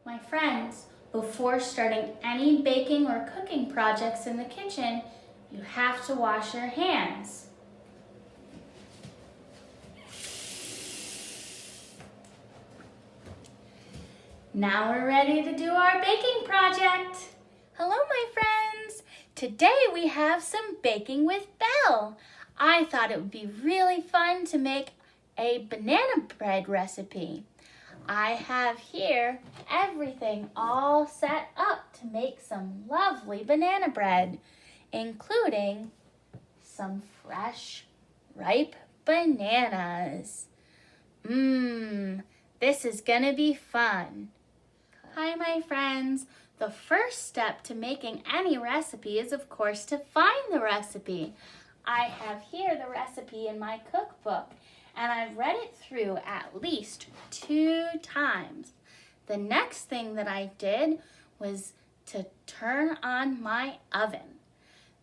My friends, before starting any baking or cooking projects in the kitchen, you have to wash your hands. Now we're ready to do our baking project. Hello, my friends. Today we have some baking with Belle. I thought it would be really fun to make a banana bread recipe. I have here everything all set up to make some lovely banana bread, including some fresh, ripe bananas. This is gonna be fun. Hi, my friends. The first step to making any recipe is, of course, to find the recipe. I have here the recipe in my cookbook, and I've read it through at least 2 times. The next thing that I did was to turn on my oven.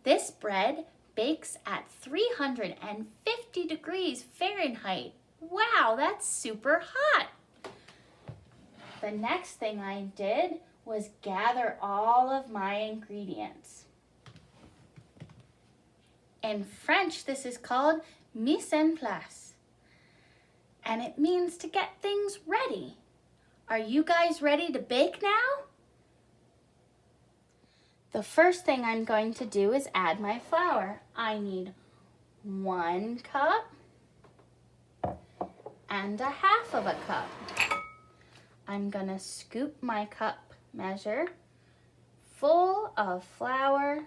This bread bakes at 350 degrees Fahrenheit. Wow, that's super hot. The next thing I did was gather all of my ingredients. In French, this is called mise en place, and it means to get things ready. Are you guys ready to bake now? The first thing I'm going to do is add my flour. I need 1 cup and 1/2 of a cup. I'm gonna scoop my cup measure full of flour.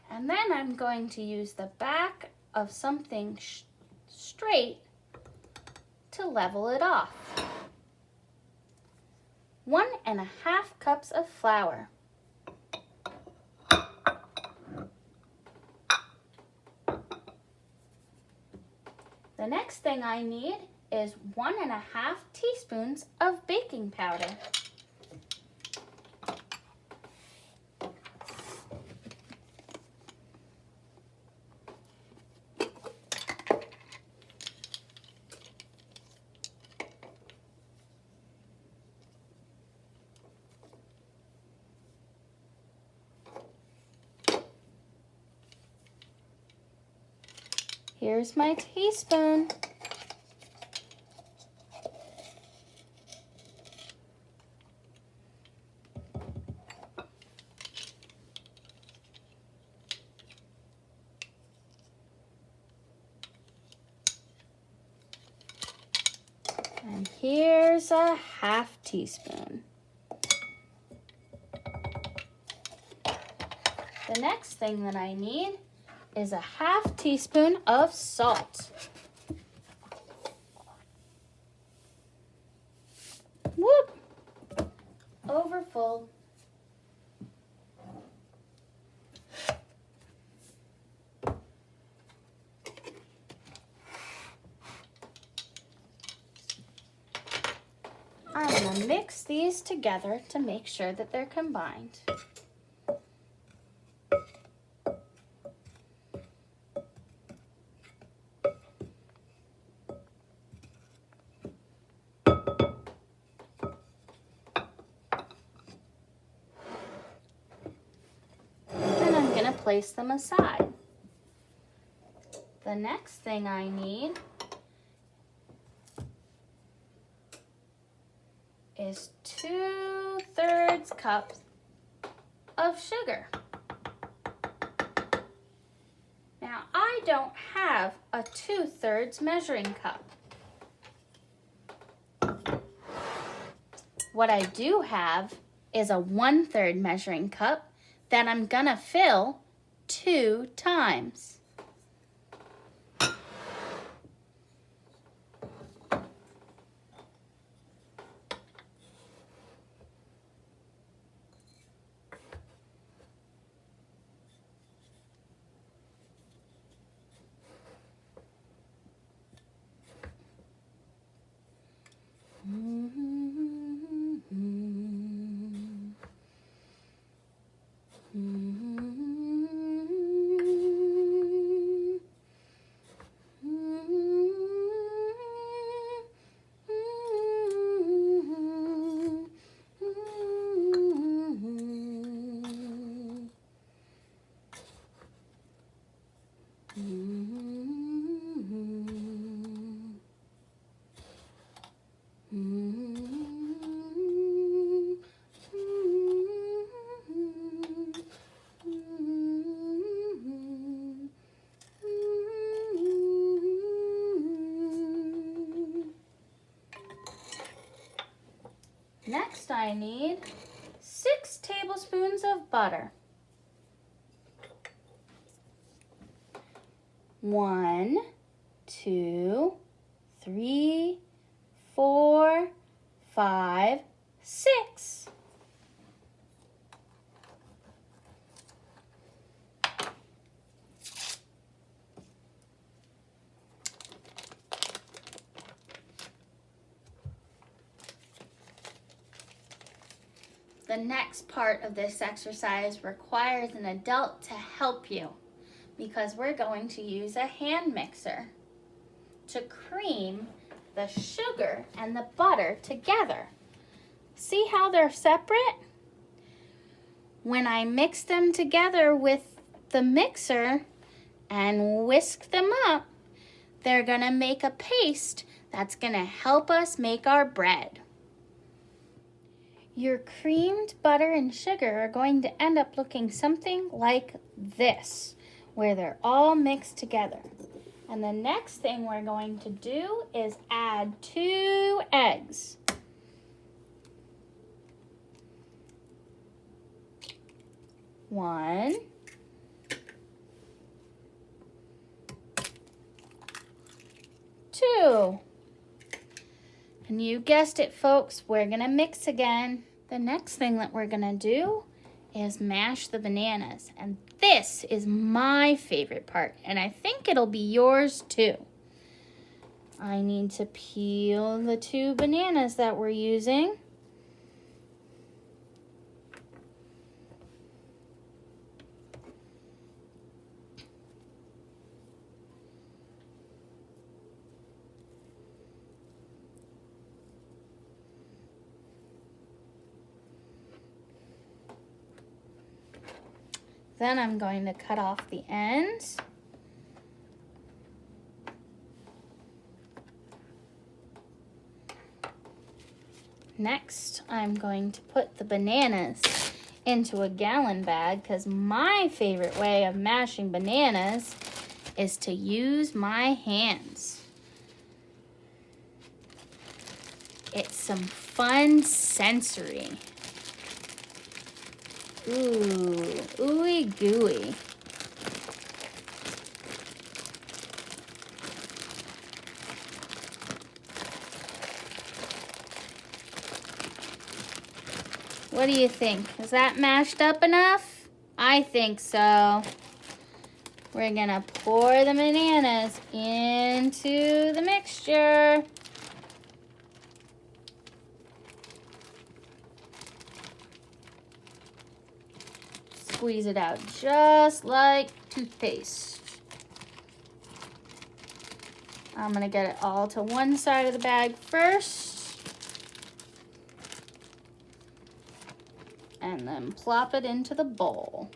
And then I'm going to use the back of something straight to level it off. 1½ cups of flour. The next thing I need is 1½ teaspoons of baking powder. Here's my teaspoon. And here's a 1/2 teaspoon. The next thing that I need is a 1/2 teaspoon of salt. Whoop! Overfull. I'm going to mix these together to make sure that they're combined. And I'm going to place them aside. The next thing I need is 2/3 cups of sugar. Now, I don't have a 2/3 measuring cup. What I do have is a 1/3 measuring cup that I'm gonna fill 2 times. Next, I need 6 tablespoons of butter. 1, 2, 3, 4, 5, 6. The next part of this exercise requires an adult to help you because we're going to use a hand mixer to cream the sugar and the butter together. See how they're separate? When I mix them together with the mixer and whisk them up, they're gonna make a paste that's gonna help us make our bread. Your creamed butter and sugar are going to end up looking something like this, where they're all mixed together. And the next thing we're going to do is add 2 eggs. One, two. And you guessed it, folks, we're gonna mix again. The next thing that we're gonna do is mash the bananas. And this is my favorite part, and I think it'll be yours too. I need to peel the 2 bananas that we're using. Then I'm going to cut off the ends. Next, I'm going to put the bananas into a gallon bag because my favorite way of mashing bananas is to use my hands. It's some fun sensory. Ooh, ooey gooey. What do you think? Is that mashed up enough? I think so. We're gonna pour the bananas into the mixture. Squeeze it out just like toothpaste. I'm gonna get it all to one side of the bag first. And then plop it into the bowl.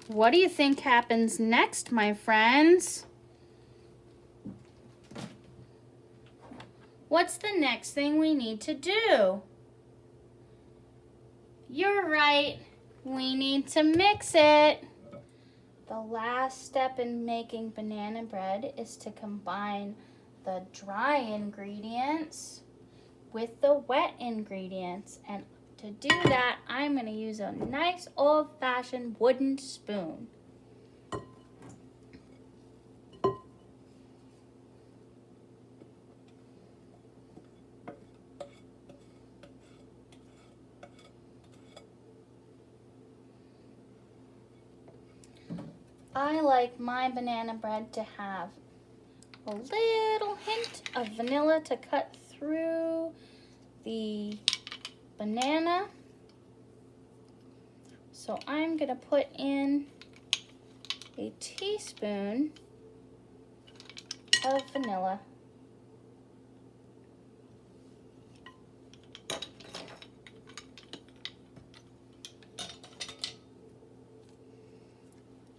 What do you think happens next, my friends? What's the next thing we need to do? You're right, we need to mix it. The last step in making banana bread is to combine the dry ingredients with the wet ingredients. And to do that, I'm going to use a nice old-fashioned wooden spoon. I like my banana bread to have a little hint of vanilla to cut through the banana. So I'm going to put in a teaspoon of vanilla.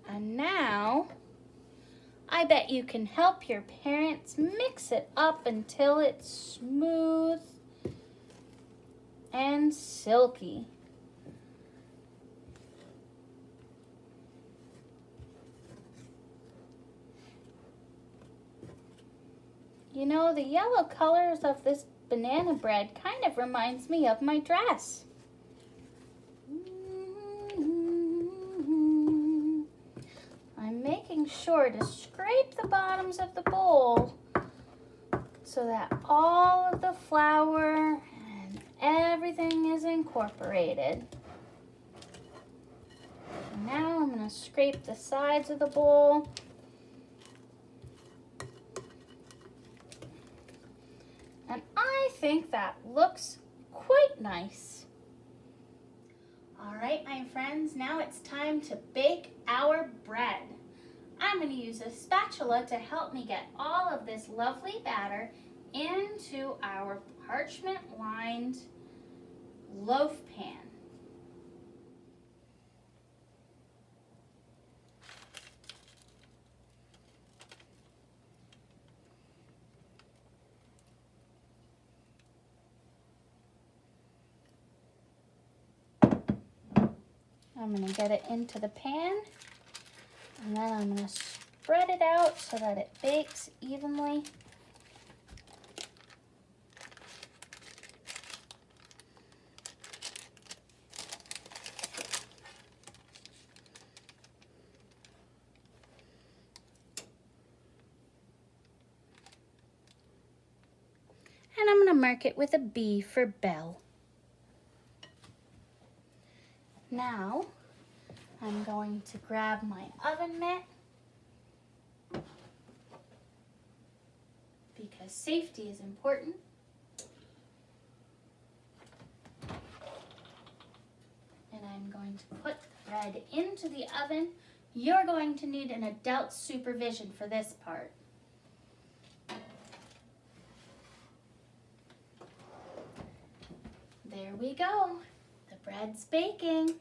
And now, I bet you can help your parents mix it up until it's smooth and silky. You know, the yellow colors of this banana bread kind of reminds me of my dress. I'm making sure to scrape the bottoms of the bowl so that all of the flour and everything is incorporated. And now I'm going to scrape the sides of the bowl. And I think that looks quite nice. All right, my friends, now it's time to bake our bread. I'm going to use a spatula to help me get all of this lovely batter into our parchment-lined loaf pan. I'm going to get it into the pan, and then I'm going to spread it out so that it bakes evenly. And I'm going to mark it with a B for Belle. Now, I'm going to grab my oven mitt because safety is important. And I'm going to put the bread into the oven. You're going to need an adult's supervision for this part. There we go. The bread's baking.